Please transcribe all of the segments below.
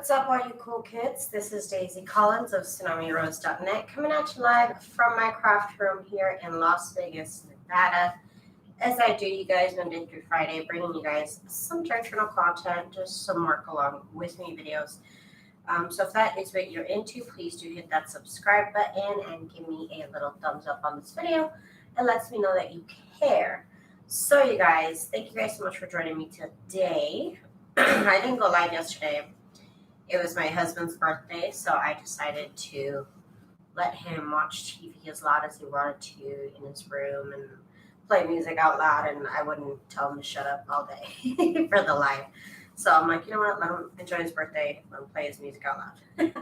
What's up, all you cool kids? This is Daisy Collins of TsunamiRose.net coming at you live from my craft room here in Las Vegas, Nevada. As I do, you guys, Monday through Friday, bringing you guys some journal content, just some work along with me videos. So if that is what you're into, please do hit that subscribe button and give me a little thumbs up on this video. It lets me know that you care. So you guys, thank you guys so much for joining me today. I didn't go live yesterday. It was my husband's birthday, so I decided to let him watch TV as loud as he wanted to in his room and play music out loud, and I wouldn't tell him to shut up all day for the live. So I'm like, you know what, let him enjoy his birthday, let him play his music out loud.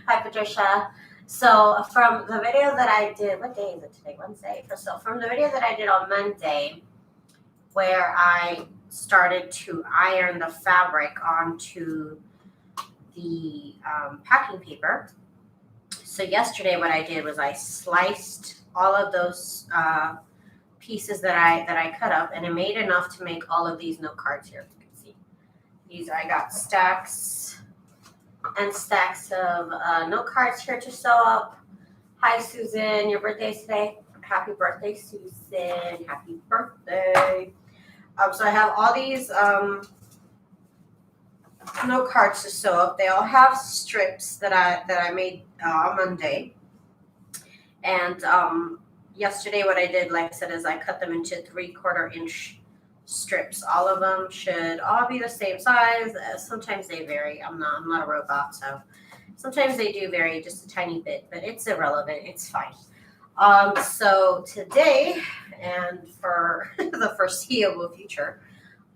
Hi, Patricia. So from the video that I did, what day is it today? Wednesday? So from the video that I did on Monday, where I started to iron the fabric onto the packing paper. So yesterday what I did was I sliced all of those pieces that I cut up, and it made enough to make all of these note cards here. You can see these. I got stacks and stacks of note cards here to sew up. Hi Susan, your birthday's today. Happy birthday, Susan. Happy birthday. So I have all these note cards to sew up. They all have strips that I made on Monday. And yesterday what I did, like I said, is I cut them into 3/4 inch strips. All of them should all be the same size. Sometimes they vary. I'm not a robot, so sometimes they do vary just a tiny bit, but it's irrelevant. It's fine. So today and for the foreseeable future,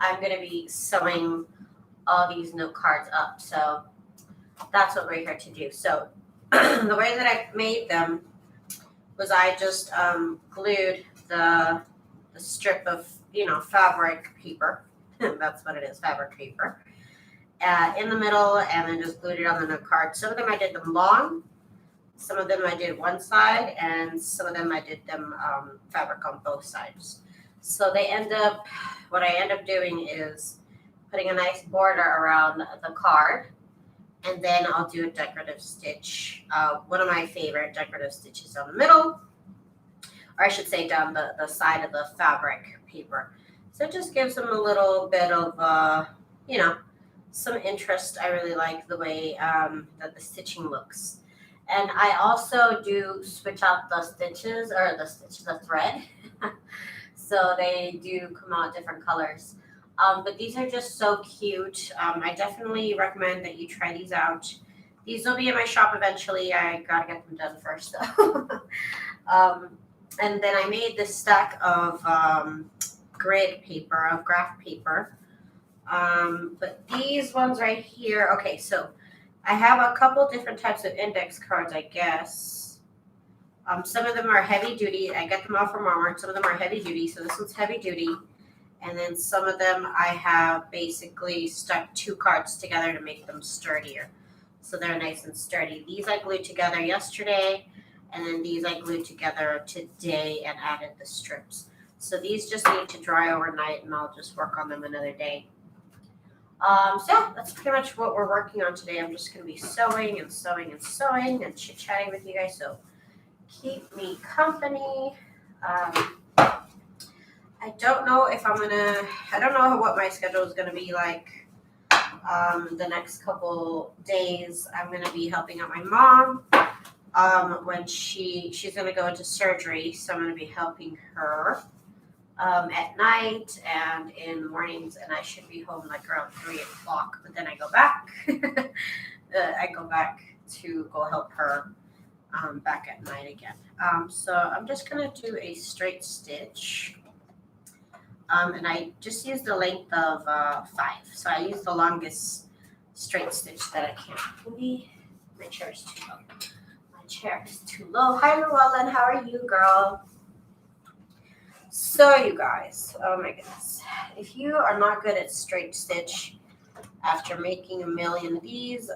I'm going to be sewing all these note cards up. So that's what we're here to do. So the way that I made them was I just glued the strip of fabric paper. That's what it is, fabric paper, in the middle, and then just glued it on the note card. Some of them I did them long, some of them I did one side, and some of them I did them fabric on both sides. So what I end up doing is putting a nice border around the card, and then I'll do a decorative stitch. One of my favorite decorative stitches down the middle, or I should say down the side of the fabric paper. So it just gives them a little bit of, some interest. I really like the way that the stitching looks. And I also do switch out the stitches, or the thread. So they do come out different colors. But these are just so cute. I definitely recommend that you try these out. These will be in my shop eventually. I gotta get them done first, though. And then I made this stack of grid paper, of graph paper. But these ones right here, okay, so I have a couple different types of index cards, I guess. Some of them are heavy duty. I get them all from Walmart. Some of them are heavy duty. So this one's heavy duty. And then some of them I have basically stuck 2 cards together to make them sturdier. So they're nice and sturdy. These I glued together yesterday, and then these I glued together today and added the strips. So these just need to dry overnight, and I'll just work on them another day. So yeah, that's pretty much what we're working on today. I'm just going to be sewing and sewing and sewing and chit-chatting with you guys, so keep me company. I don't know what my schedule is going to be like the next couple days. I'm going to be helping out my mom when she's going to go into surgery, so I'm going to be helping her at night and in the mornings, and I should be home like around 3 o'clock, but then I go back. I go back to go help her back at night again. So I'm just going to do a straight stitch. And I just use the length of 5. So I use the longest straight stitch that I can. Maybe my chair is too low. My chair is too low. Hi, Llewellyn. How are you, girl? So you guys, oh my goodness. If you are not good at straight stitch after making a million of these,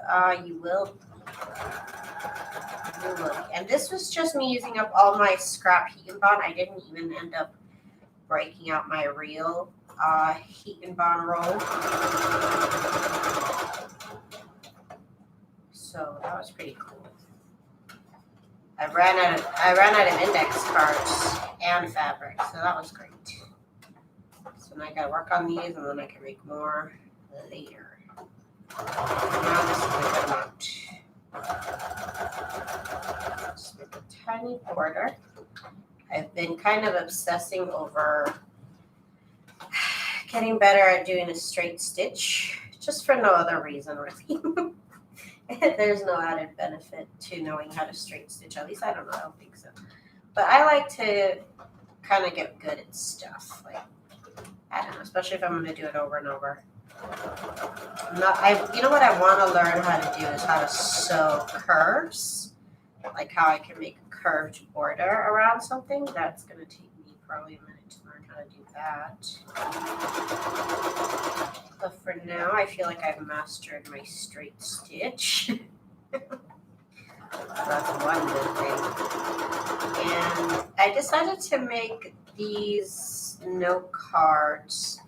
you will. And this was just me using up all my scrap heat and bond. I didn't even end up breaking out my real heat and bond roll. So that was pretty cool. I ran out of index cards and fabric, so that was great. So now I gotta work on these, and then I can make more later. Now this is a good amount. Just make a tiny border. I've been kind of obsessing over getting better at doing a straight stitch, just for no other reason really. There's no added benefit to knowing how to straight stitch. At least I don't think so. But I like to kind of get good at stuff. Like, I don't know, especially if I'm going to do it over and over. You know what I want to learn how to do is how to sew curves. Like how I can make a curved border around something. That's going to take me probably a minute to learn how to do that. But for now, I feel like I've mastered my straight stitch. That's one good thing. And I decided to make these note cards.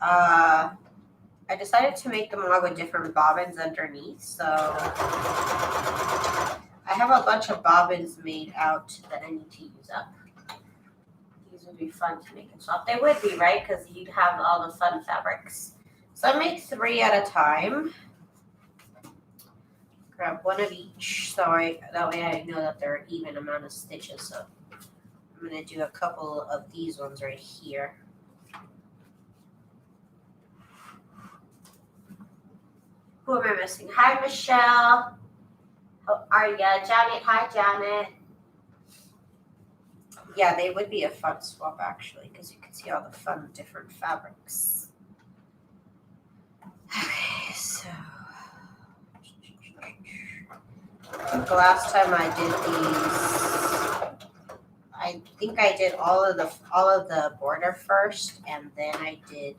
I decided to make them all with different bobbins underneath. So I have a bunch of bobbins made out that I need to use up. These would be fun to make and swap. They would be, right? Because you'd have all the fun fabrics. So I make 3 at a time. Grab one of each, so that way I know that they're an even amount of stitches. So I'm going to do a couple of these ones right here. Who am I missing? Hi, Michelle. How are ya? Janet. Hi, Janet. Yeah, they would be a fun swap, actually, because you can see all the fun different fabrics. Okay, so I think the last time I did these, I think I did all of the border first, and then I did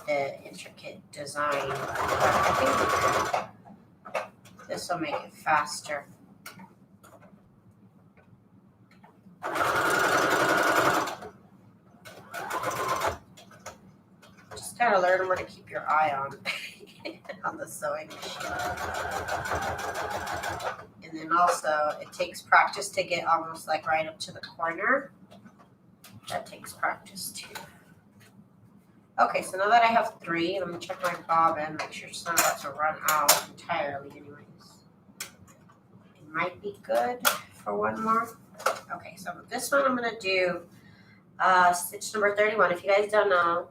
the intricate design. But I think this will make it faster. Just gotta learn where to keep your eye on on the sewing machine. And then also, it takes practice to get almost like right up to the corner. That takes practice too. Okay, so now that I have 3, let me check my bobbin, make sure it's not about to run out entirely anyways. It might be good for one more. Okay, so this one I'm going to do stitch number 31. If you guys don't know,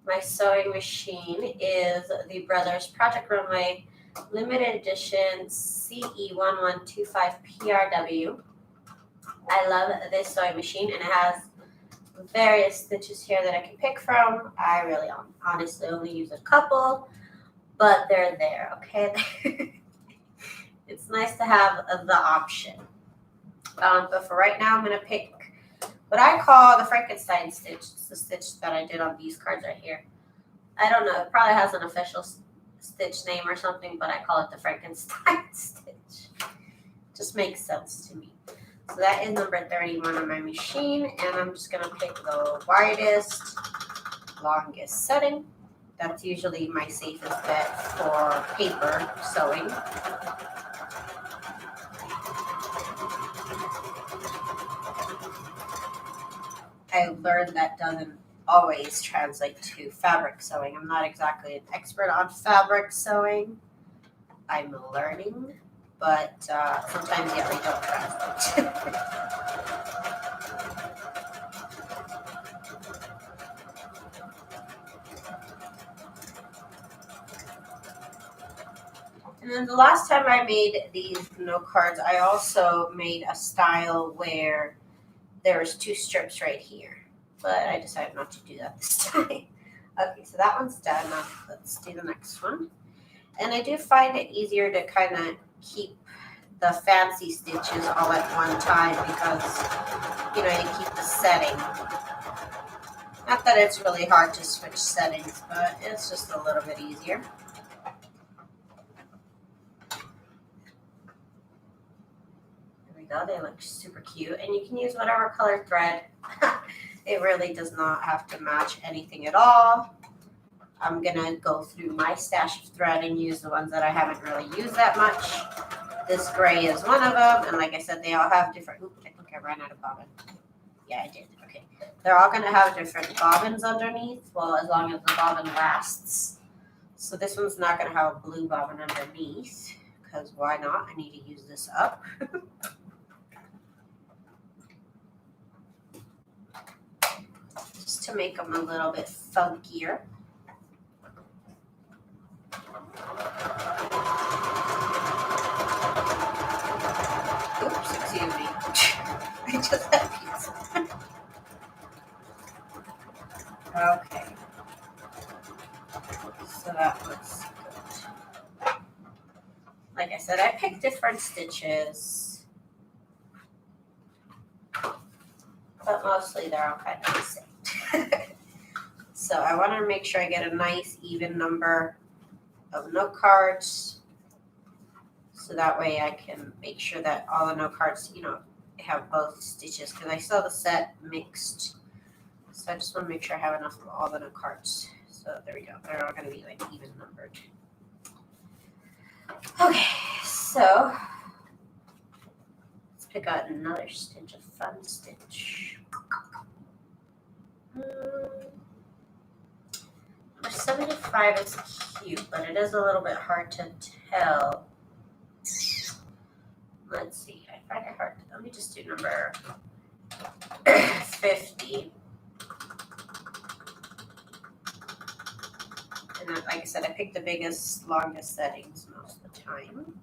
my sewing machine is the Brothers Project Runway Limited Edition CE1125PRW. I love this sewing machine, and it has various stitches here that I can pick from. I really honestly only use a couple, but they're there, okay? It's nice to have the option. But for right now, I'm going to pick what I call the Frankenstein stitch. It's the stitch that I did on these cards right here. I don't know. It probably has an official stitch name or something, but I call it the Frankenstein stitch. Just makes sense to me. So that is number 31 on my machine, and I'm just going to pick the widest, longest setting. That's usually my safest bet for paper sewing. I learned that doesn't always translate to fabric sewing. I'm not exactly an expert on fabric sewing. I'm learning, but sometimes, yeah, they don't translate. And then the last time I made these note cards, I also made a style where there's 2 strips right here, but I decided not to do that this time. Okay, so that one's done. Now let's do the next one. And I do find it easier to kind of keep the fancy stitches all at one time because, you know, you keep the setting. Not that it's really hard to switch settings, but it's just a little bit easier. They look super cute, and you can use whatever color thread. It really does not have to match anything at all. I'm gonna go through my stash of thread and use the ones that I haven't really used that much. This gray is one of them, and like I said, they all have different. Oops, I think I ran out of bobbin. Yeah, I did. Okay, they're all gonna have different bobbins underneath. Well, as long as the bobbin lasts. So this one's not gonna have a blue bobbin underneath, because why not? I need to use this up. Just to make them a little bit funkier. Oops, excuse me. I just had pizza. Okay. So that looks good. Like I said, I picked different stitches, but mostly they're all kind of the same. So I want to make sure I get a nice even number of note cards, so that way I can make sure that all the note cards, have both stitches, because I saw the set mixed. So I just want to make sure I have enough of all the note cards. So there we go. They're all going to be like even numbered. Okay, so let's pick out another stitch, a fun stitch. Number 75 is cute, but it is a little bit hard to tell. Let's see. I find it hard. Let me just do number 50. And then, like I said, I picked the biggest, longest settings most of the time.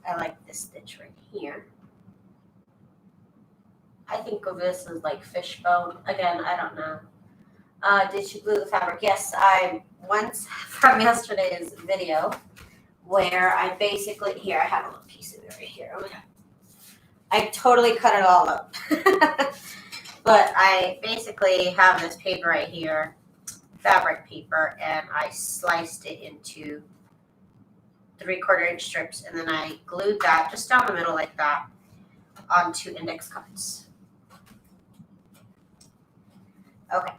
I like this stitch right here. I think of this as like fishbone. Again, I don't know. Did she glue the fabric? Yes, I once from yesterday's video where I basically, here, I have a little piece of it right here. Oh my God. I totally cut it all up. But I basically have this paper right here, fabric paper, and I sliced it into 3/4 inch strips, and then I glued that just down the middle like that onto index cards. Okay.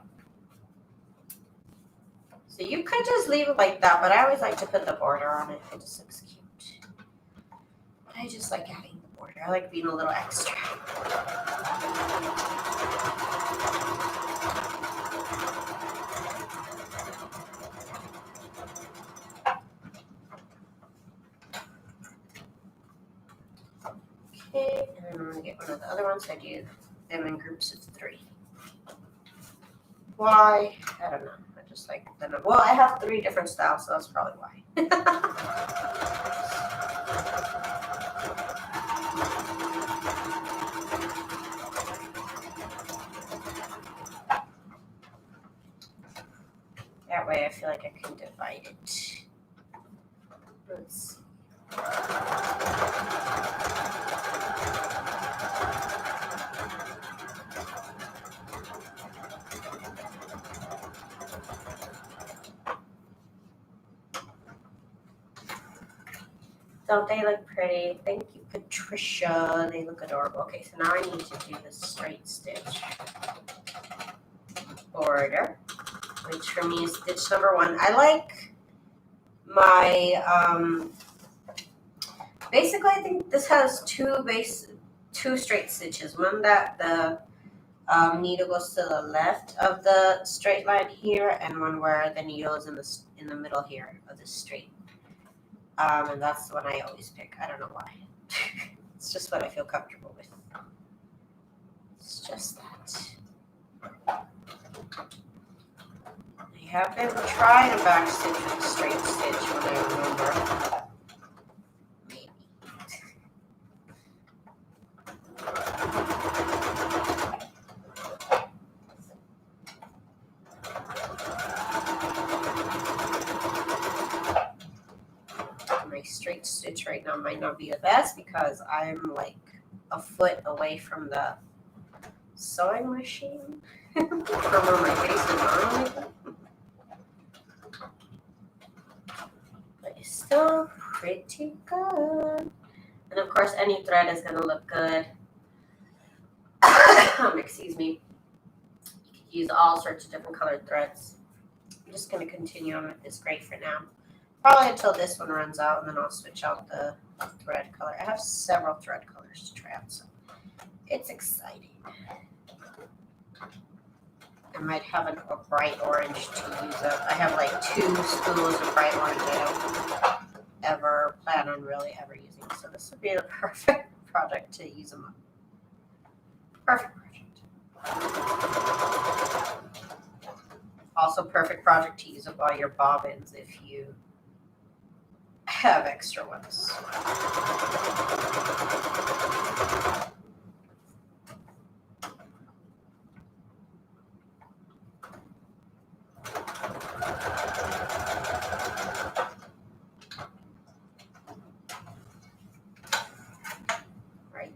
So you could just leave it like that, but I always like to put the border on it. It just looks cute. I just like adding the border. I like being a little extra. Okay, and then I'm going to get one of the other ones. I do them in groups of 3. Why? I don't know. I just like them. Well, I have 3 different styles, so that's probably why. That way I feel like I can divide it. Let's see. Don't they look pretty? Thank you, Patricia. They look adorable. Okay, so now I need to do the straight stitch border, which for me is stitch number 1. I like my, basically I think this has 2 straight stitches. One that the needle goes to the left of the straight line here, and one where the needle is in the middle here of the straight. And that's the one I always pick. I don't know why. It's just what I feel comfortable with. It's just that. I have been trying to backstitch with a straight stitch when I remember. Maybe. My straight stitch right now might not be the best because I'm like a foot away from the sewing machine from where my face is on. But it's still pretty good. And of course, any thread is going to look good. Excuse me. You could use all sorts of different colored threads. I'm just going to continue on with this gray for now. Probably until this one runs out, and then I'll switch out the thread color. I have several thread colors to try out, so it's exciting. I might have a bright orange to use up. I have like 2 spools of bright orange I don't ever plan on really ever using. So this would be the perfect project to use them on. Perfect project. Also perfect project to use up all your bobbins if you have extra ones.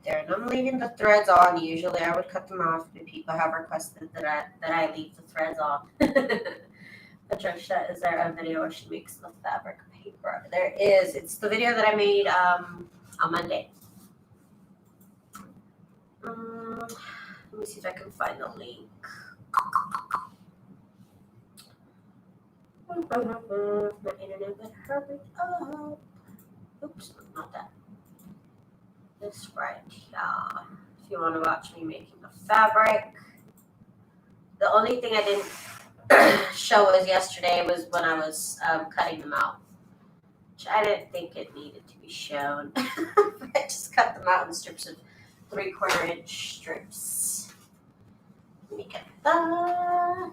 There, and I'm leaving the threads on. Usually I would cut them off, but people have requested that I leave the threads on. Patricia, is there a video where she makes the fabric paper? There is. It's the video that I made on Monday. Let me see if I can find the link. My internet would hurry up. Oops, not that. This right here. If you want to watch me making the fabric. The only thing I didn't show was yesterday was when I was cutting them out. Which I didn't think it needed to be shown. I just cut them out in strips of 3/4 inch strips. Let me get that.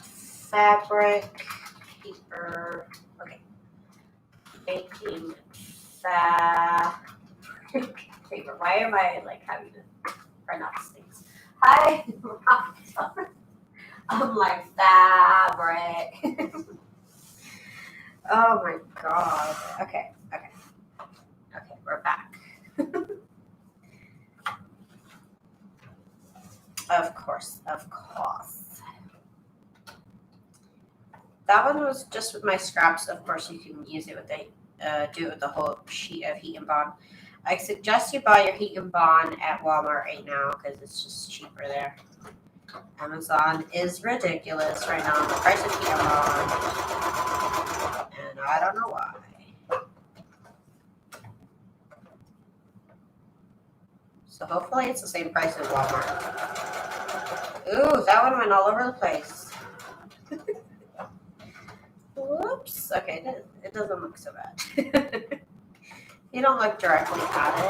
Fabric paper. Okay. Making fabric paper. Why am I like having to pronounce things? Hi, I'm like fabric. Oh my god. Okay, we're back. Of course. That one was just with my scraps. Of course, you can use it with do it with the whole sheet of heat and bond. I suggest you buy your heat and bond at Walmart right now because it's just cheaper there. Amazon is ridiculous right now. The price of heat and bond, and I don't know why. So hopefully it's the same price as Walmart. Ooh, that one went all over the place. Whoops. Okay, it doesn't look so bad. You don't look directly at it.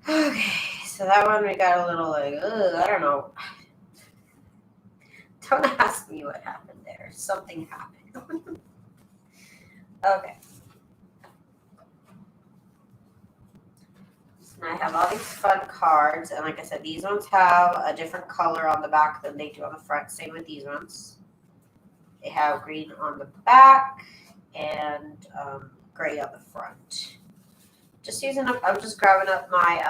Okay, so that one we got a little like, I don't know. Don't ask me what happened there. Something happened. Okay. So now I have all these fun cards, and like I said, these ones have a different color on the back than they do on the front. Same with these ones. They have green on the back and gray on the front. Just using up, I'm just grabbing up my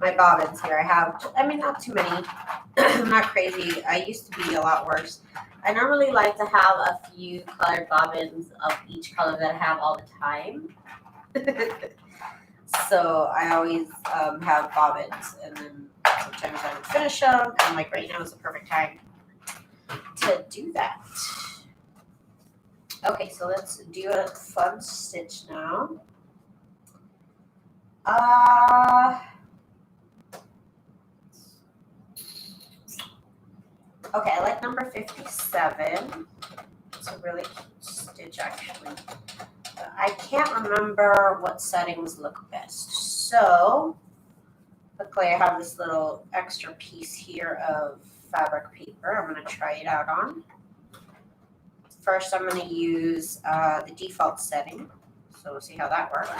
my bobbins here. Not too many. I'm not crazy. I used to be a lot worse. I normally like to have a few colored bobbins of each color that I have all the time. So I always have bobbins, and then sometimes I would finish them, and like right now is the perfect time to do that. Okay, so let's do a fun stitch now. Okay, I like number 57. It's a really cute stitch, actually. But I can't remember what settings look best. So, luckily I have this little extra piece here of fabric paper. I'm going to try it out on. First, I'm going to use the default setting. So we'll see how that works.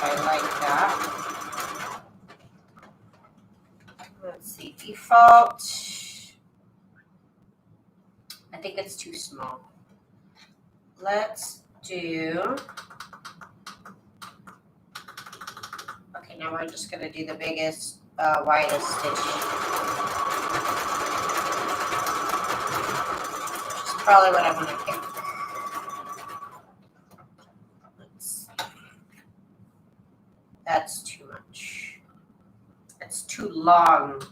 I like that. Let's see, default. I think it's too small. Let's do, okay, now we're just gonna do the biggest, widest stitch. Which is probably what I wanna pick. Let's see. That's too much. That's too long.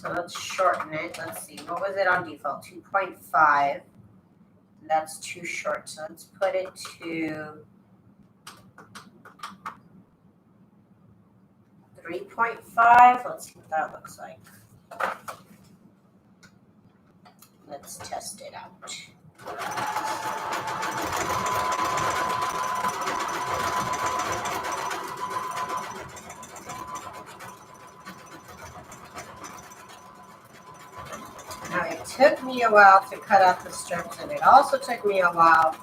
So let's shorten it. Let's see, what was it on default? 2.5. That's too short, so let's put it to 3.5. Let's see what that looks like. Let's test it out. Now, it took me a while to cut out the strips, and it also took me a while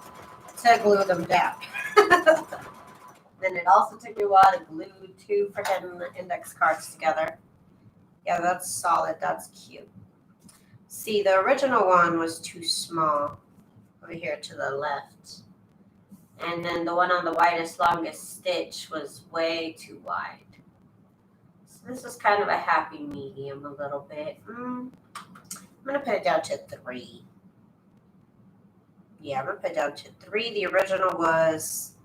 to glue them down. Then it also took me a while to glue 2 freaking index cards together. Yeah, that's solid. That's cute. See, the original one was too small over here to the left. And then the one on the widest, longest stitch was way too wide. So this is kind of a happy medium a little bit. I'm going to put it down to 3. Yeah, I'm going to put it down to 3. The original was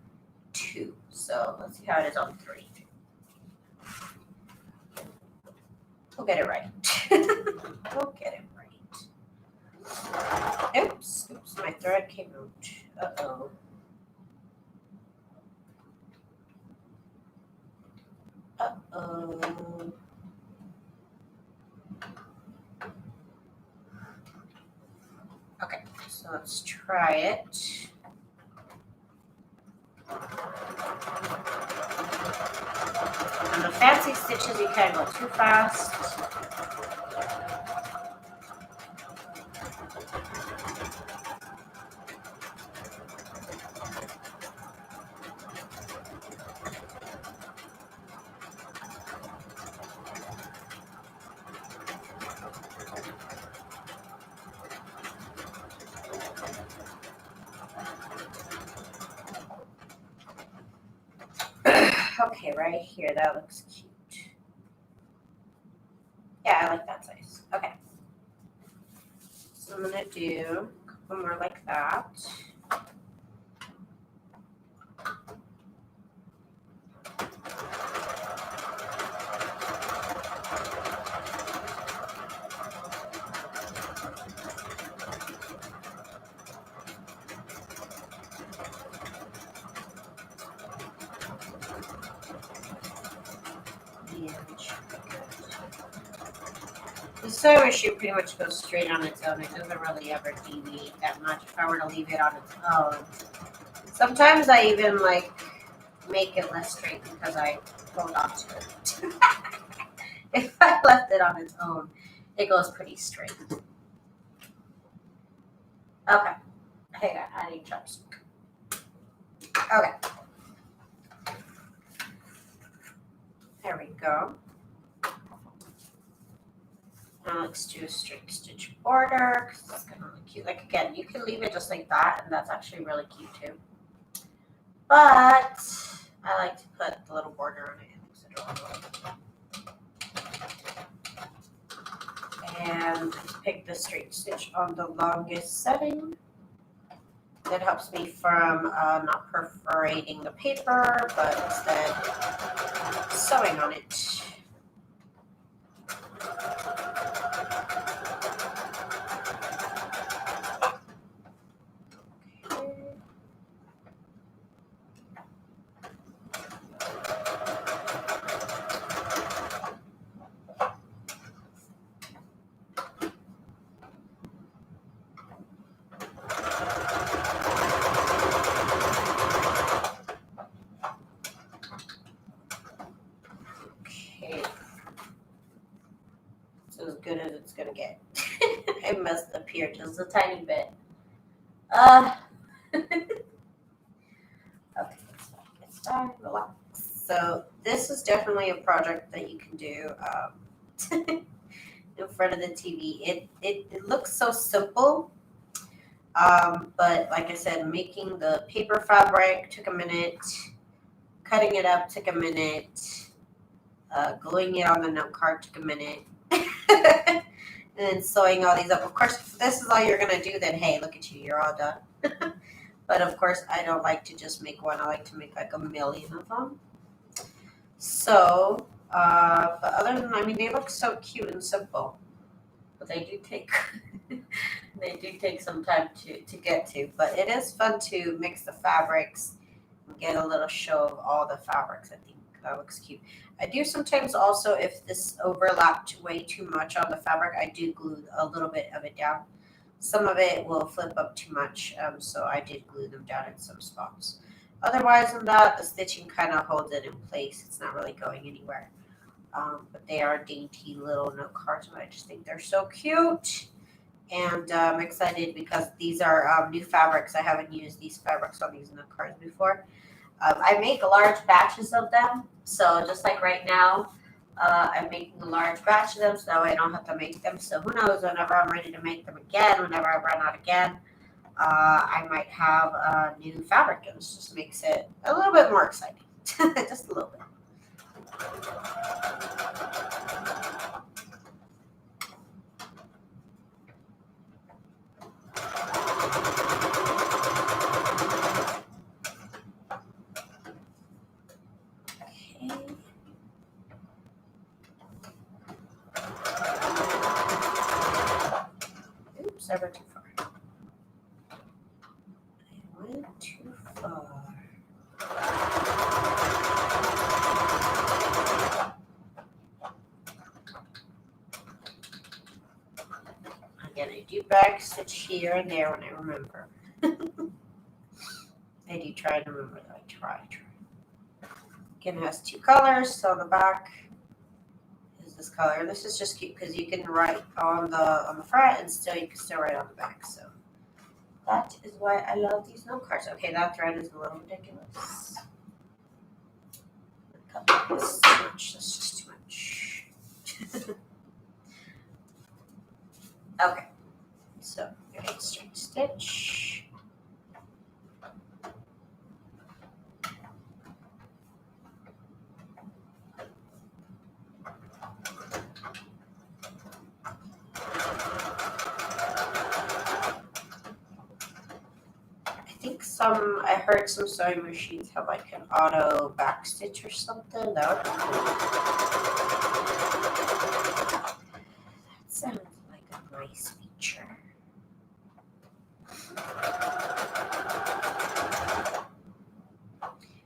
2. So let's see how it is on 3. We'll get it right. We'll get it right. Oops, my thread came out. Uh-oh. Uh-oh. Okay, so let's try it. On the fancy stitches, you can't go too fast. Okay, right here, that looks cute. Yeah, I like that size. Okay. So I'm gonna do a couple more like that. The sewing machine pretty much goes straight on its own. It doesn't really ever deviate that much if I were to leave it on its own. Sometimes I even like make it less straight because I hold on to it. If I left it on its own, it goes pretty straight. Okay. Hang on, I need chopstick. Okay. There we go. Now let's do a straight stitch border because it's kind of really cute. Like again, you can leave it just like that, and that's actually really cute too. But I like to put the little border on it. It makes it adorable. And pick the straight stitch on the longest setting. That helps me from not perforating the paper, but instead sewing on it. As good as it's gonna get. I messed up here just a tiny bit. Uh, okay, let's start. Relax. So this is definitely a project that you can do in front of the TV. It looks so simple, but like I said, making the paper fabric took a minute. Cutting it up took a minute. Gluing it on the note card took a minute. And then sewing all these up. Of course, if this is all you're going to do, then hey, look at you, you're all done. But of course, I don't like to just make one. I like to make like a million of them. So, but other than, I mean, they look so cute and simple. But they do take they do take some time to get to. But it is fun to mix the fabrics and get a little show of all the fabrics. I think that looks cute. I do sometimes also, if this overlapped way too much on the fabric, I do glue a little bit of it down. Some of it will flip up too much, so I did glue them down in some spots. Otherwise than that, the stitching kind of holds it in place. It's not really going anywhere. But they are dainty little note cards, but I just think they're so cute. And I'm excited because these are new fabrics. I haven't used these fabrics on these note cards before. I make large batches of them, so just like right now, I'm making a large batch of them, so that way I don't have to make them. So who knows, whenever I'm ready to make them again, whenever I run out again, I might have new fabric, and this just makes it a little bit more exciting, just a little bit. Oops, I went too far. I went too far. Again, I do back stitch here and there when I remember. I do try to remember that. I try. Again, it has two colors, so the back is this color. This is just cute because you can write on the front and still you can still write on the back. So that is why I love these note cards. Okay, that thread is a little ridiculous. This too much. That's just too much. Okay, so okay, straight stitch. I heard some sewing machines have like an auto back stitch or something. That would be cool. That sounds like a nice feature.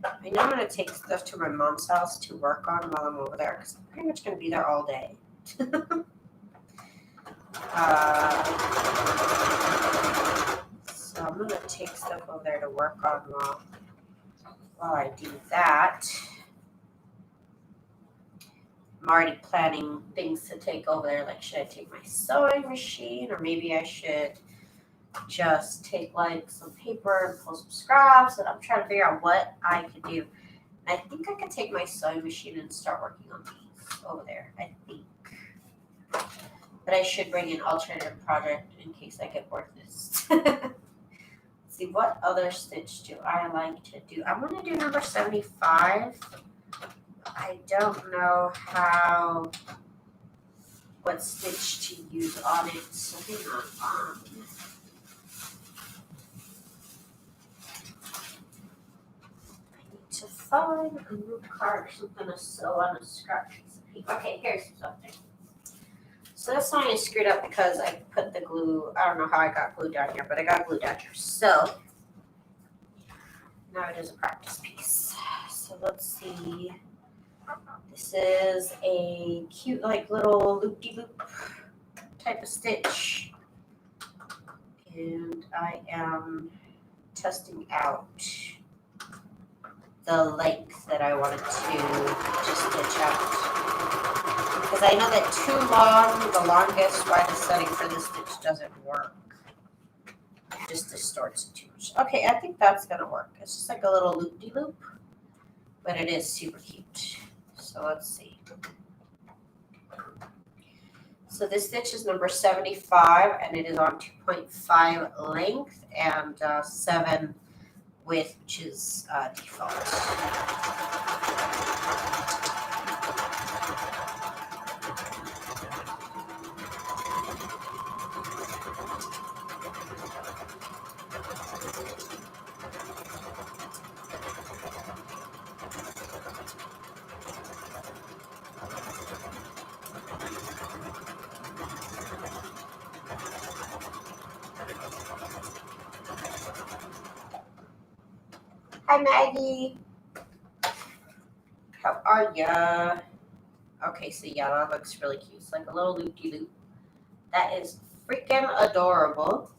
I know I'm going to take stuff to my mom's house to work on while I'm over there because I'm pretty much going to be there all day. So I'm going to take stuff over there to work on while I do that. I'm already planning things to take over there. Like, should I take my sewing machine, or maybe I should just take like some paper and pull some scraps? And I'm trying to figure out what I could do. And I think I could take my sewing machine and start working on these over there. I think. But I should bring an alternative project in case I get bored of this. See, what other stitch do I like to do? I'm going to do number 75. I don't know what stitch to use on it, so hang on. I need to find a new card, something to sew on a scrap piece of paper. Okay, here's something. So this one I screwed up because I put the glue, I don't know how I got glue down here, but I got glue down here. So now it is a practice piece. So let's see. This is a cute like little loop-de-loop type of stitch. And I am testing out the length that I wanted to stitch out. Because I know that too long, the longest wide setting for this stitch doesn't work. just distorts it too much. Okay, I think that's gonna work. It's just like a little loop-de-loop, but it is super cute. So let's see. So this stitch is number 75, and it is on 2.5 length and 7 width, which is default. Hi, Maggie. How are ya? Okay, so yeah, that looks really cute. It's like a little loop-de-loop. That is freaking adorable.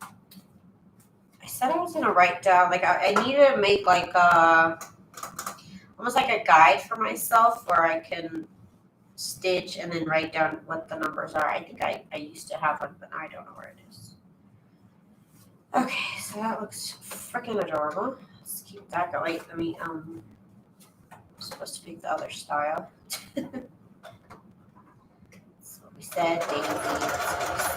I said I was gonna write down, like I needed to make like almost like a guide for myself where I can stitch and then write down what the numbers are. I think I used to have one, but I don't know where it is. Okay, so that looks freaking adorable. Let's keep that going. Let me I'm supposed to pick the other style. That's what we said, Daisy. That's what we said.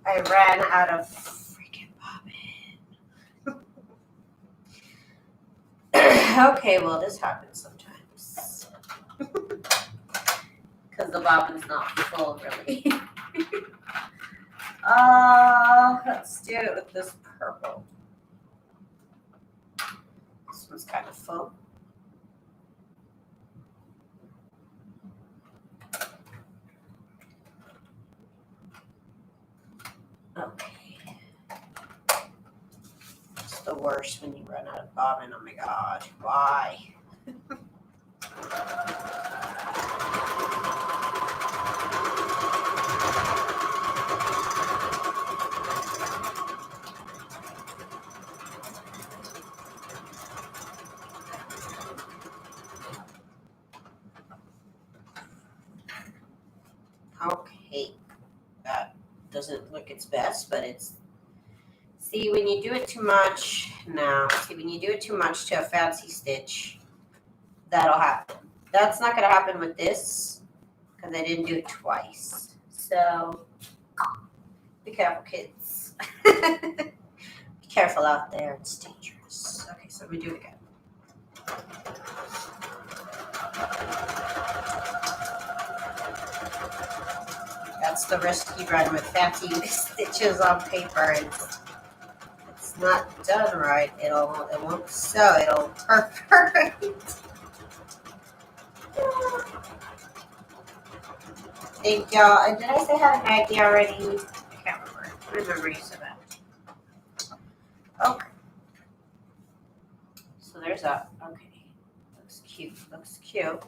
I ran out of freaking bobbin. Okay, well, this happens sometimes. Because the bobbin's not full, really. Let's do it with this purple. This one's kind of full. Okay. It's the worst when you run out of bobbin. Oh my god, why? Okay, that doesn't look its best, but it's, see, when you do it too much, when you do it too much to a fancy stitch, that'll happen. That's not gonna happen with this, because I didn't do it twice. So, be careful, kids. Be careful out there, it's dangerous. Okay, so let me do it again. That's the risk you run with fancy stitches on paper. It's not done right. It won't sew. It'll perfect. Thank y'all. Did I say hi to Maggie already? I can't remember. I remember you said that. Okay. So there's that. Okay. Looks cute. Looks cute.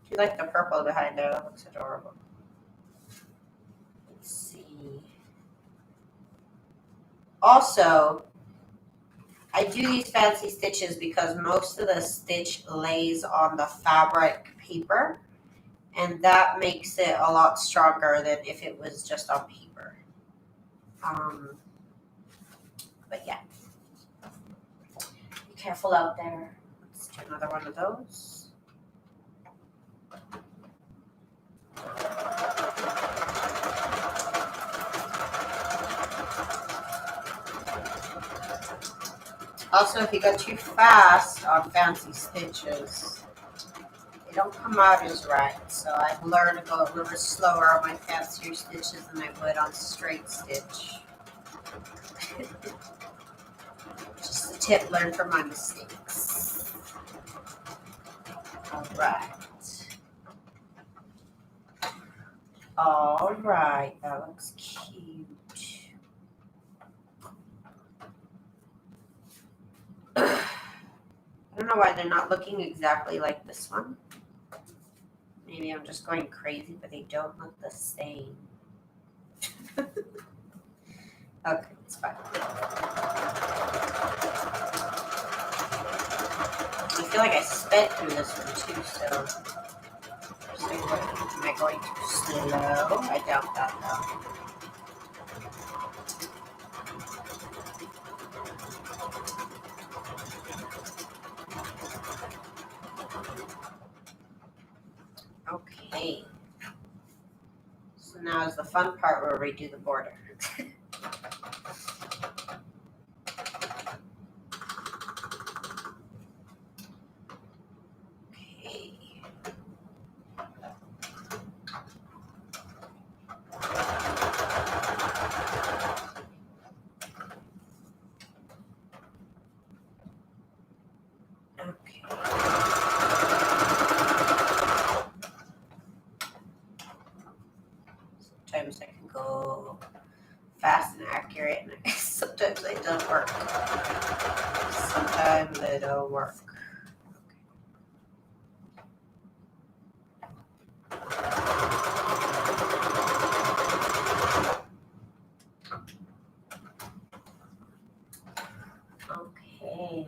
Do you like the purple behind there? That looks adorable. Let's see. Also, I do these fancy stitches because most of the stitch lays on the fabric paper, and that makes it a lot stronger than if it was just on paper. But yeah, be careful out there. Let's do another one of those. Also, if you go too fast on fancy stitches, they don't come out as right. So I've learned to go a little bit slower on my fancier stitches than I would on straight stitch. Just a tip learned from my mistakes. All right. All right, that looks cute. I don't know why they're not looking exactly like this one. Maybe I'm just going crazy, but they don't look the same. Okay, it's fine. I feel like I sped through this one too, so am I going too slow? I doubt that though. Okay. So now is the fun part where we do the border. Okay. Sometimes I can go fast and accurate, and sometimes they don't work. Sometimes they don't work. Okay.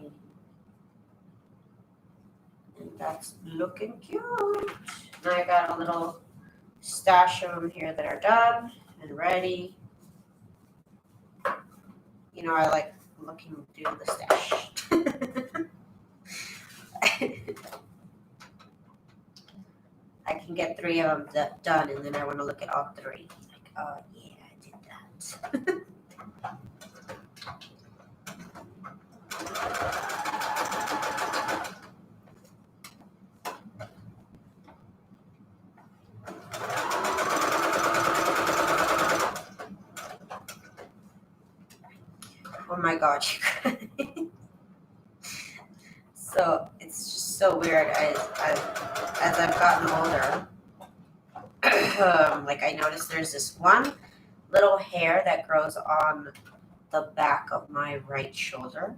And that's looking cute. Now I got a little stash of them here that are done and ready. You know, I like looking through the stash. I can get 3 of them done, and then I want to look at all 3. Like, oh yeah, I did that. Oh my God, you guys. So it's just so weird as I've gotten older. Like I noticed there's this one little hair that grows on the back of my right shoulder.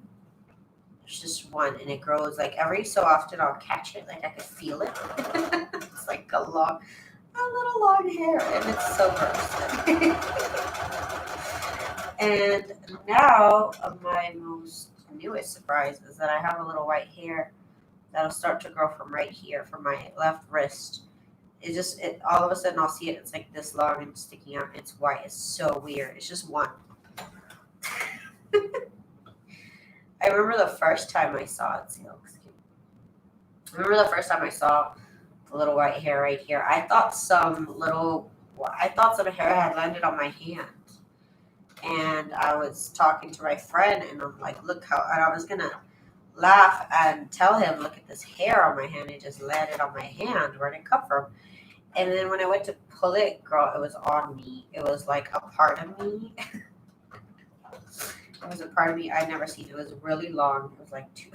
There's just one, and it grows like every so often. I'll catch it, like I could feel it. It's like a little long hair, and it's so gross. And now my most newest surprise is that I have a little white hair that'll start to grow from right here, from my left wrist. It all of a sudden I'll see it. It's like this long and sticking out. It's white. It's so weird. It's just one. I remember the first time I saw it. I remember the first time I saw the little white hair right here. I thought some hair had landed on my hand. And I was talking to my friend, and I'm like, look how, and I was gonna laugh and tell him, look at this hair on my hand. It just landed on my hand. Where did it come from? And then when I went to pull it, girl, it was on me. It was like a part of me. It was a part of me I'd never seen. It was really long. It was like 2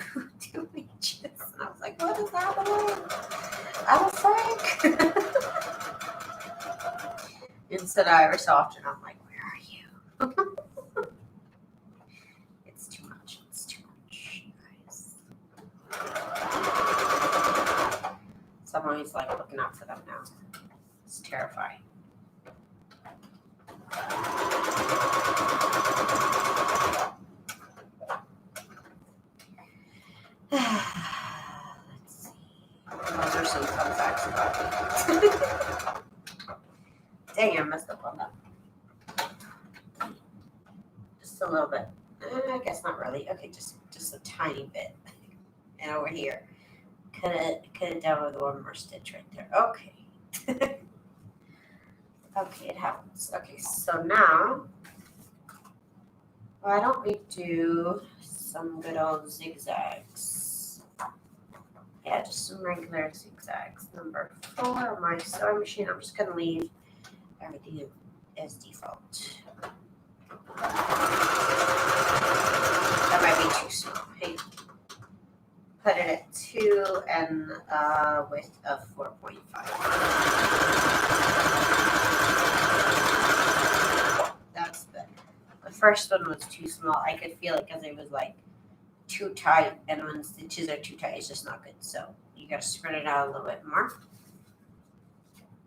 inches. And I was like, what is happening? I'm a freak. And so now every so often I'm like, where are you? It's too much. It's too much, guys. So I'm always like looking out for them now. It's terrifying. Let's see. Those are some fun facts about me. Dang, I messed up on that. Just a little bit. I guess not really. Okay, just a tiny bit. And over here. Cut it down with one more stitch right there. Okay. Okay, it happens. Okay, so now, why don't we do some good old zigzags? Yeah, just some regular zigzags. Number 4 on my sewing machine. I'm just gonna leave everything as default. That might be too small. Hey, put it at 2 and width of 4.5. That's better. The first one was too small. I could feel it because it was like too tight, and when stitches are too tight, it's just not good. So you gotta spread it out a little bit more.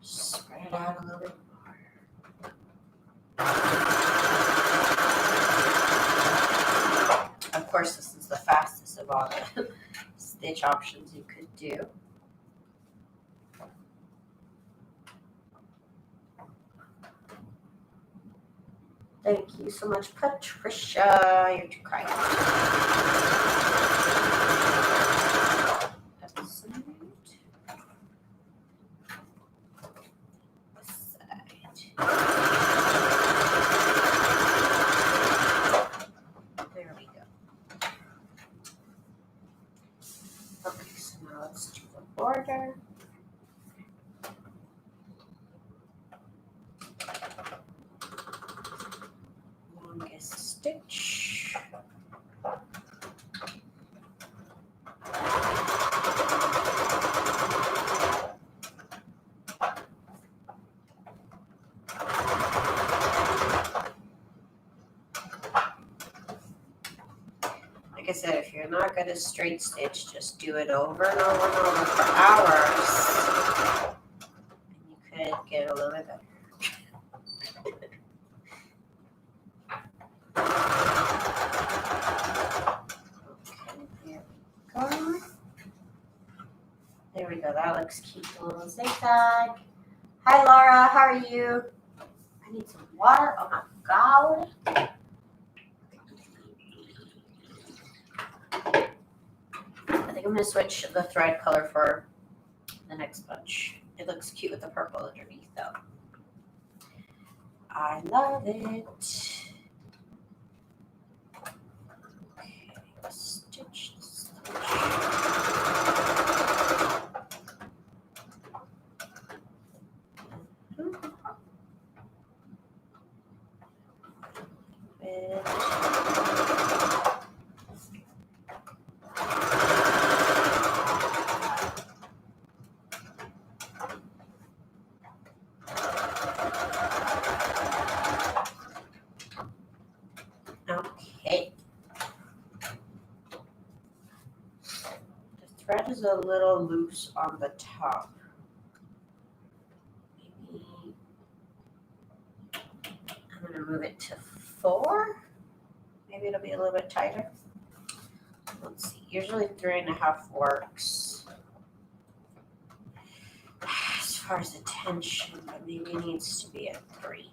Spread it out a little bit more. Of course, this is the fastest of all the stitch options you could do. Thank you so much, Patricia. You're too kind. There we go. Okay, so now let's do the border. Longest stitch. Like I said, if you're not good at straight stitch, just do it over and over and over for hours. And you could get a little bit better. There we go. That looks cute. A little zigzag. Hi, Laura. How are you? I need some water. Oh my God. I think I'm going to switch the thread color for the next bunch. It looks cute with the purple underneath, though. I love it. Okay, stitch, stitch. Okay. The thread is a little loose on the top. Maybe I'm going to move it to 4. Maybe it'll be a little bit tighter. Let's see. Usually 3.5 works as far as the tension, but maybe it needs to be at 3.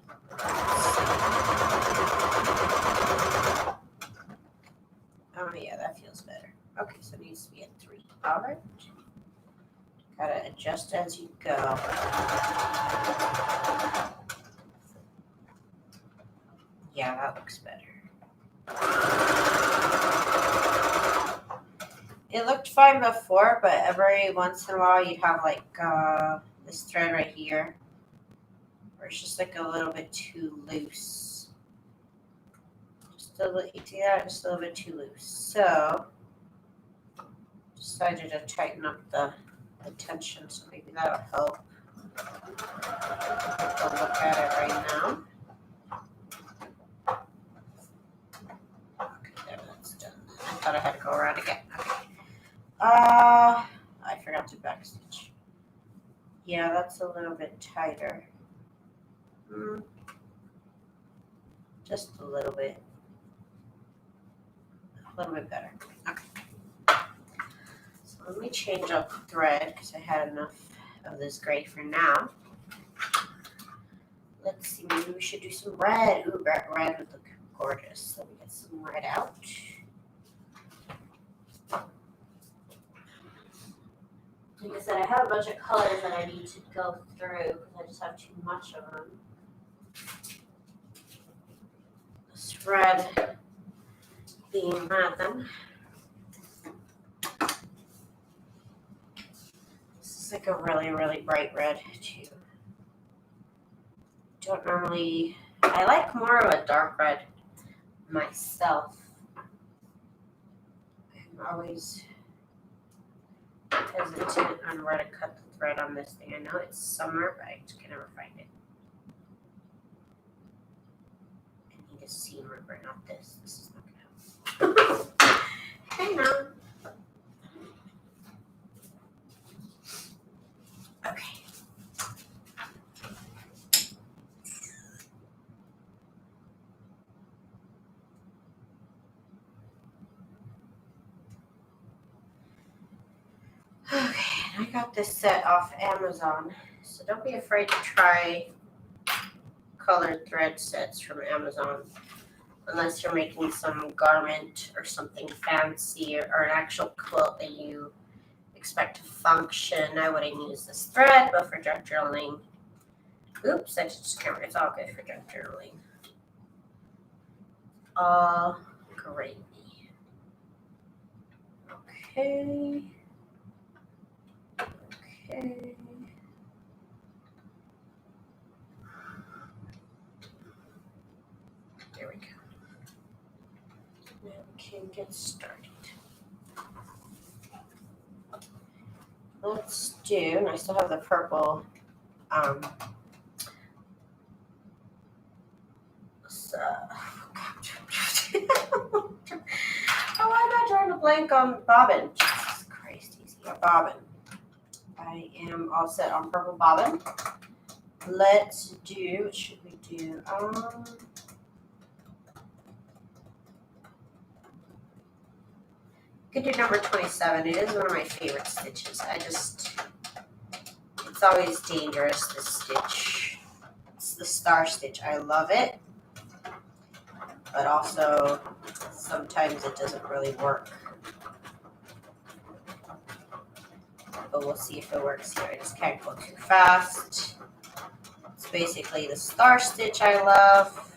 Oh yeah, that feels better. Okay, so it needs to be at 3. All right. Gotta adjust as you go. Yeah, that looks better. It looked fine before, but every once in a while you'd have like this thread right here where it's just like a little bit too loose. Just a little, you see that? Just a little bit too loose. So decided to tighten up the tension, so maybe that'll help. We'll look at it right now. Okay, there, that's done. I thought I had to go around again. Okay. I forgot to backstitch. Yeah, that's a little bit tighter. Just a little bit. A little bit better. Okay. So let me change up the thread because I had enough of this gray for now. Let's see, maybe we should do some red. Ooh, red would look gorgeous. Let me get some red out. Like I said, I have a bunch of colors that I need to go through because I just have too much of them. This red being one of them. This is like a really, really bright red too. Don't normally, I like more of a dark red myself. I'm always hesitant on where to cut the thread on this thing. I know it's somewhere, but I just can never find it. I need a seam ripper, not this. This is not gonna help. Hang on. Okay. I got this set off Amazon, so don't be afraid to try colored thread sets from Amazon, unless you're making some garment or something fancy or an actual quilt that you expect to function. I wouldn't use this thread, but for junk journaling, oops, I just camera. It's all good for junk journaling. All gravy. Okay. Okay. There we go. Now we can get started. Let's do, and I still have the purple, so, why am I drawing a blank on bobbin? Jesus Christ, easy. A bobbin. I am all set on purple bobbin. Let's do, what should we do? Could do number 27. It is one of my favorite stitches. It's always dangerous, this stitch. It's the star stitch. I love it. But also, sometimes it doesn't really work. But we'll see if it works here. I just can't go too fast. It's basically the star stitch I love.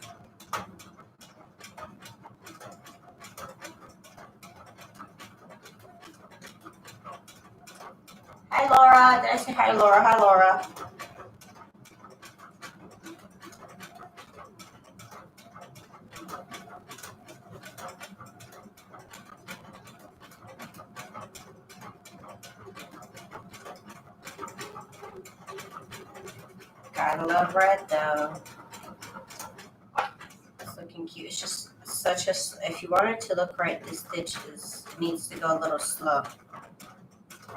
Hi, Laura. Did I say hi, Laura? Hi, Laura. Gotta love red, though. It's looking cute. It's just such a, if you want it to look right, this stitch needs to go a little slow.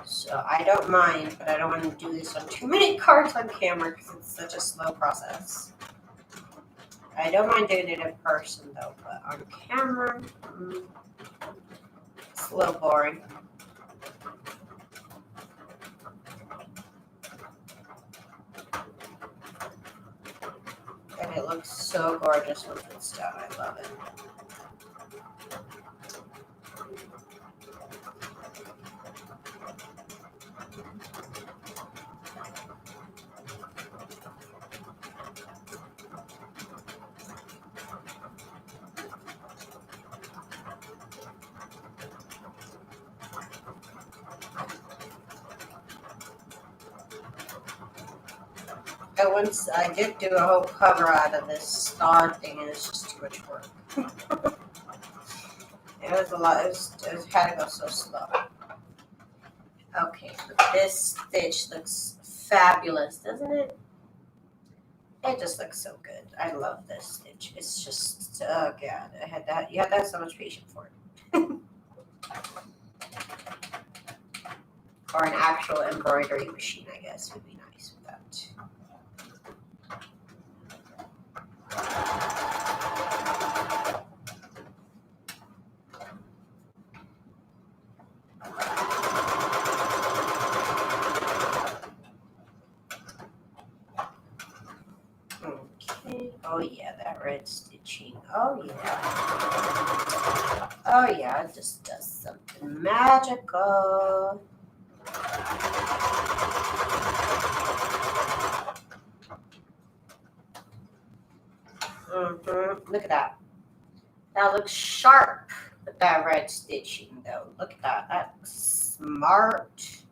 So I don't mind, but I don't want to do this on 2 minute cards on camera because it's such a slow process. I don't mind doing it in person though, but on camera, it's a little boring. And it looks so gorgeous when it's done. I love it. I did do a whole cover out of this star thing, and it's just too much work. It was a lot. It had to go so slow. Okay, so this stitch looks fabulous, doesn't it? It just looks so good. I love this stitch. It's just, oh god, I had that. You had to have so much patience for it. Or an actual embroidery machine, I guess, would be nice with that. Okay. Oh yeah, that red stitching. Oh yeah. Oh yeah, it just does something magical. Look at that. That looks sharp with that red stitching though. Look at that. That looks smart.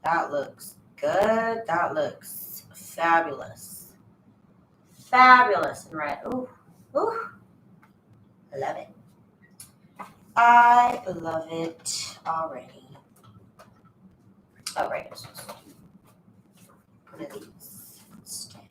That looks good. That looks fabulous. Fabulous in red. Ooh. Ooh. I love it. I love it already. Oh, right. I'm supposed to do one of these instead.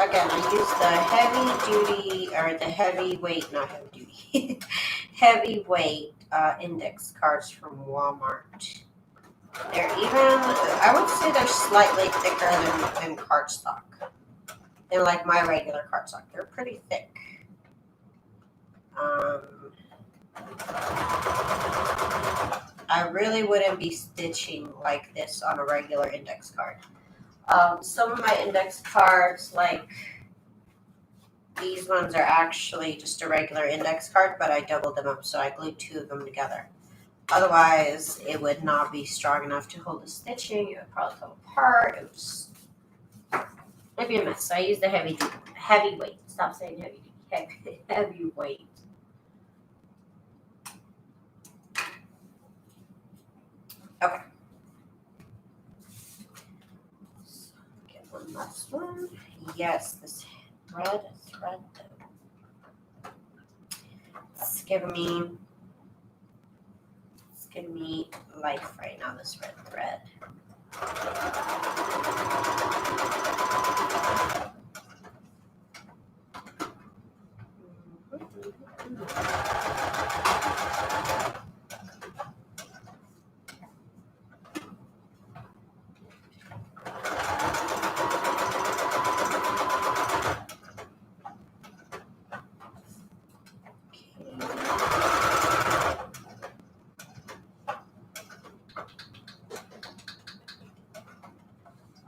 Again, I use the heavy duty, or the heavyweight, not heavy duty, heavyweight index cards from Walmart. They're even, I would say they're slightly thicker than cardstock. They're like my regular cardstock. They're pretty thick. I really wouldn't be stitching like this on a regular index card. Some of my index cards, like these ones, are actually just a regular index card, but I doubled them up, so I glued 2 of them together. Otherwise, it would not be strong enough to hold the stitching. It would probably come apart. It would just, it'd be a mess. So I used the heavyweight. Stop saying heavyweight. Okay. So get one last one. Yes, this thread. It's giving me life right now, this red thread.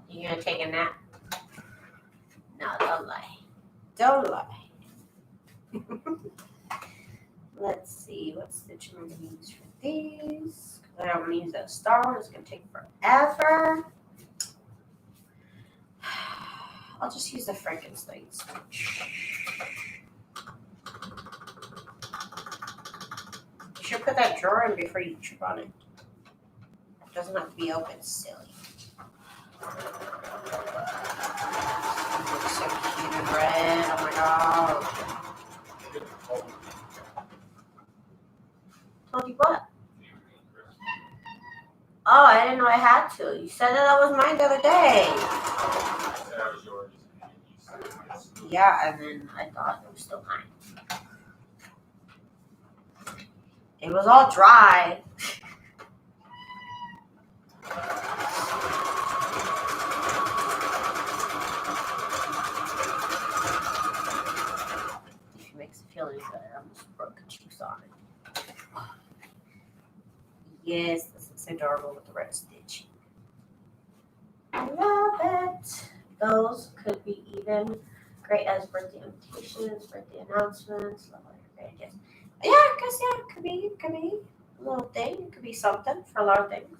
You gonna take a nap? No, don't lie. Don't lie. Let's see what stitch I'm gonna use for these. I don't want to use that star one. It's gonna take forever. I'll just use the Frankenstein stitch. You should put that drawer in before you trip on it. It doesn't have to be open, silly. It looks so cute and red. Oh my god. Told you what? Oh, I didn't know I had to. You said that was mine the other day. That was yours. Yeah, and then I thought it was still mine. It was all dry. If it makes it feel any better, I almost broke a cheeks on it. Yes, this looks adorable with the red stitch. I love it. Those could be even great as birthday invitations, birthday announcements, love all your great ideas. Yeah, I guess, yeah, it could be a little thing. It could be something for a lot of things.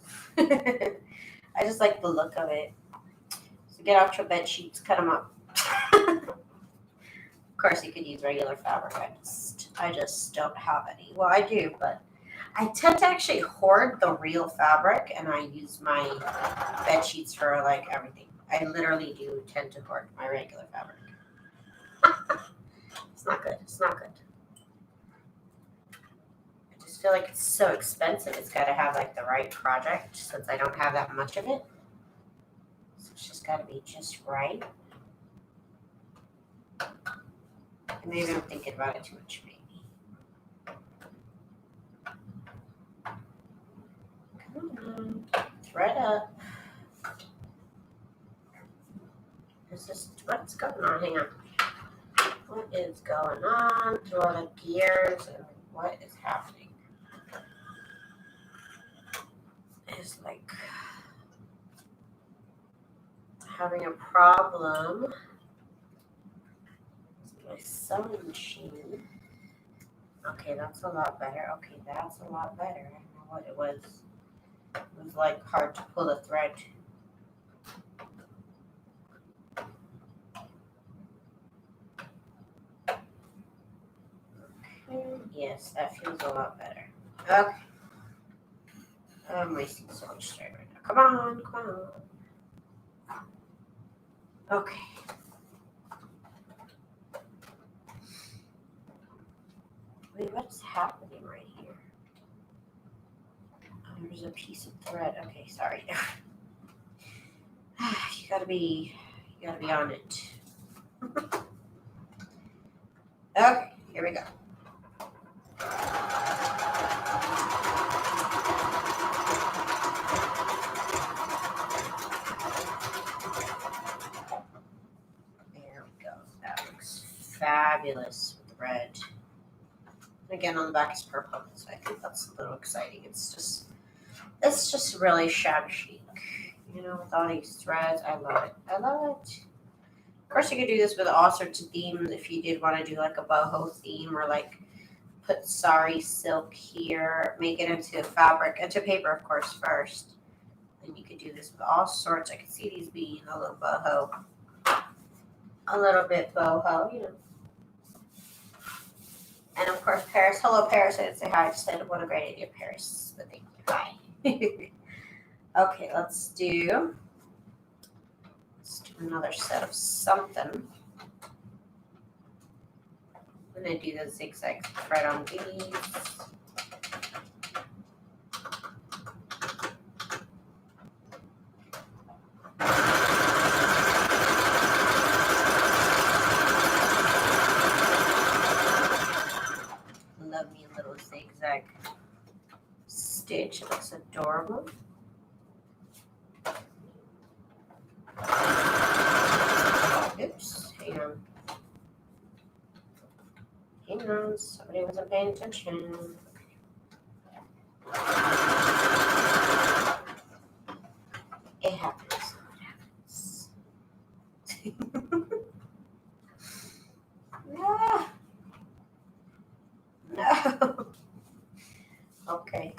I just like the look of it. So get out your bed sheets, cut them up. Of course, you could use regular fabric. I just don't have any. Well, I do, but I tend to actually hoard the real fabric, and I use my bed sheets for like everything. I literally do tend to hoard my regular fabric. It's not good. It's not good. I just feel like it's so expensive. It's got to have like the right project, since I don't have that much of it. So it's just got to be just right. Maybe I'm thinking about it too much, maybe. Come on, thread up. Is this, what's going on? Hang on. What is going on through all the gears and what is happening? It's like having a problem with my sewing machine. Okay, that's a lot better. Okay, that's a lot better. I don't know what it was. It was like hard to pull the thread. Yes, that feels a lot better. Okay. I'm wasting so much time right now. Come on, come on. Okay. Wait, what's happening right here? Oh, there's a piece of thread. Okay, sorry. You gotta be on it. Okay, here we go. fabulous with the red. And again, on the back is purple, so I think that's a little exciting. It's just really shabby chic, you know, with all these threads. I love it. I love it. Of course, you could do this with all sorts of themes if you did want to do like a boho theme, or like put sari silk here, make it into fabric, into paper, of course, first. And you could do this with all sorts. I could see these being a little boho, a little bit boho, you know. And of course, Paris. Hello, Paris. I didn't say hi. I just said, what a great idea, Paris. But thank you. Hi. Okay, let's do another set of something. I'm going to do the zigzag thread on these. Love me a little zigzag stitch. It looks adorable. Oops, hang on. Hang on, somebody wasn't paying attention. It happens. It happens. No. No. Okay.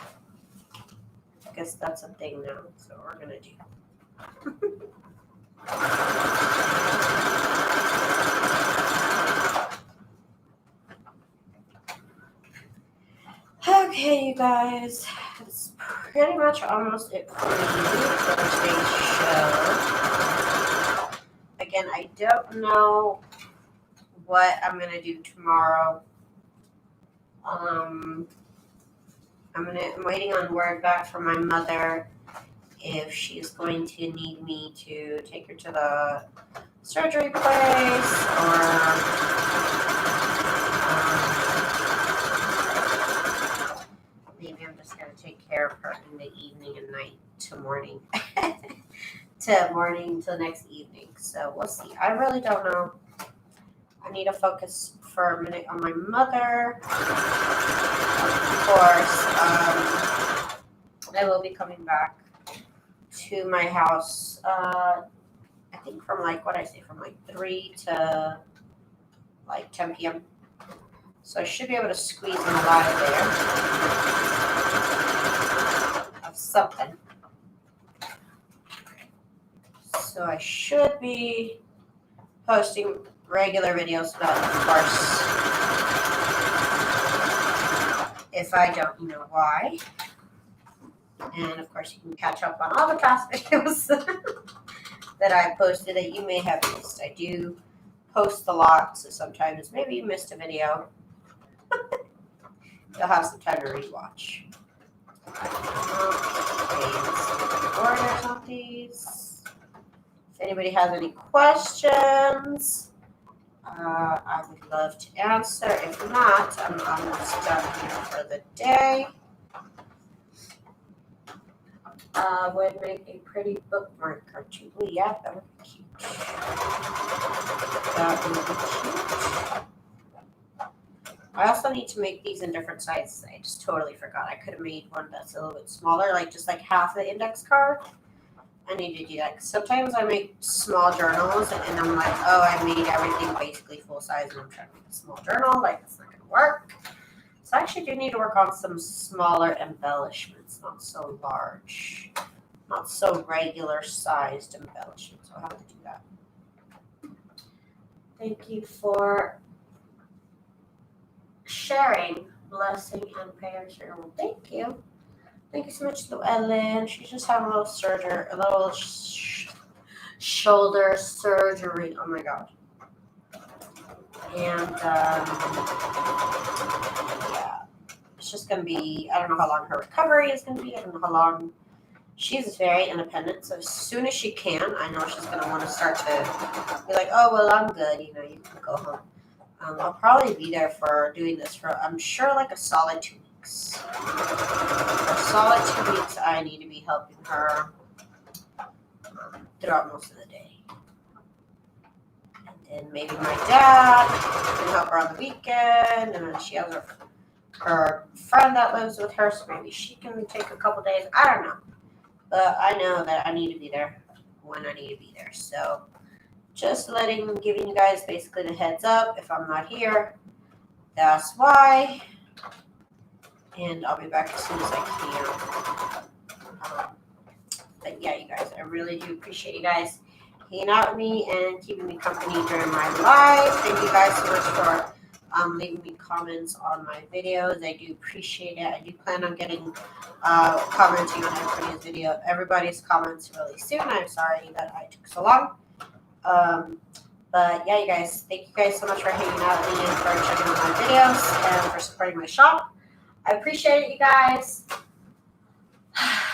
I guess that's a thing now, so we're gonna do. Okay, you guys, that's pretty much almost it for me for today's show. Again, I don't know what I'm gonna do tomorrow. I'm waiting on word back from my mother if she's going to need me to take her to the surgery place, or maybe I'm just gonna take care of her in the evening and night to morning, till next evening. So we'll see. I really don't know. I need to focus for a minute on my mother. Of course, I will be coming back to my house, I think from from 3 to 10 p.m. So I should be able to squeeze in a lot of there of something. So I should be posting regular videos, but of course, if I don't, you know why. And of course, you can catch up on all the past videos that I posted that you may have missed. I do post a lot, so sometimes maybe you missed a video. You'll have some time to rewatch. Okay, let's see the orders on these. If anybody has any questions, I would love to answer. If not, I'm almost done here for the day. Would make a pretty bookmark or two. Oh, yeah, that would be cute. That would be cute. I also need to make these in different sizes. I just totally forgot. I could have made one that's a little bit smaller, just half the index card. I need to do that. 'Cause sometimes I make small journals and I'm like, oh, I made everything basically full size and I'm trying to make a small journal. That's not going to work. So I actually do need to work on some smaller embellishments, not so large, not so regular sized embellishments. So I'll have to do that. Thank you for sharing, blessing, and prayers. Well, thank you. Thank you so much to Ellen. She's just having a little surgery, shoulder surgery. Oh my God. And yeah, it's just going to be, I don't know how long her recovery is going to be. I don't know how long. She's very independent, so as soon as she can, I know she's going to want to start to be like, oh, well, I'm good. You can go home. I'll probably be there for doing this for, I'm sure, a solid 2 weeks. For a solid 2 weeks, I need to be helping her throughout most of the day. And and maybe my dad can help her on the weekend, and then she has her friend that lives with her, so maybe she can take a couple days. I don't know, but I know that I need to be there when I need to be there. So just giving you guys basically the heads up. If I'm not here, that's why. And I'll be back as soon as I can. But yeah, you guys, I really do appreciate you guys hanging out with me and keeping me company during my live. Thank you guys so much for leaving me comments on my videos. I do appreciate it. I do plan on getting commenting on everybody's comments really soon. I'm sorry that I took so long. But yeah, you guys, thank you guys so much for hanging out with me and for checking out my videos and for supporting my shop. I appreciate it, you guys.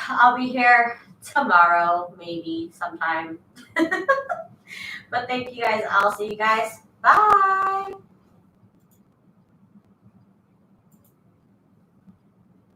I'll be here tomorrow, maybe sometime. But thank you guys. I'll see you guys. Bye.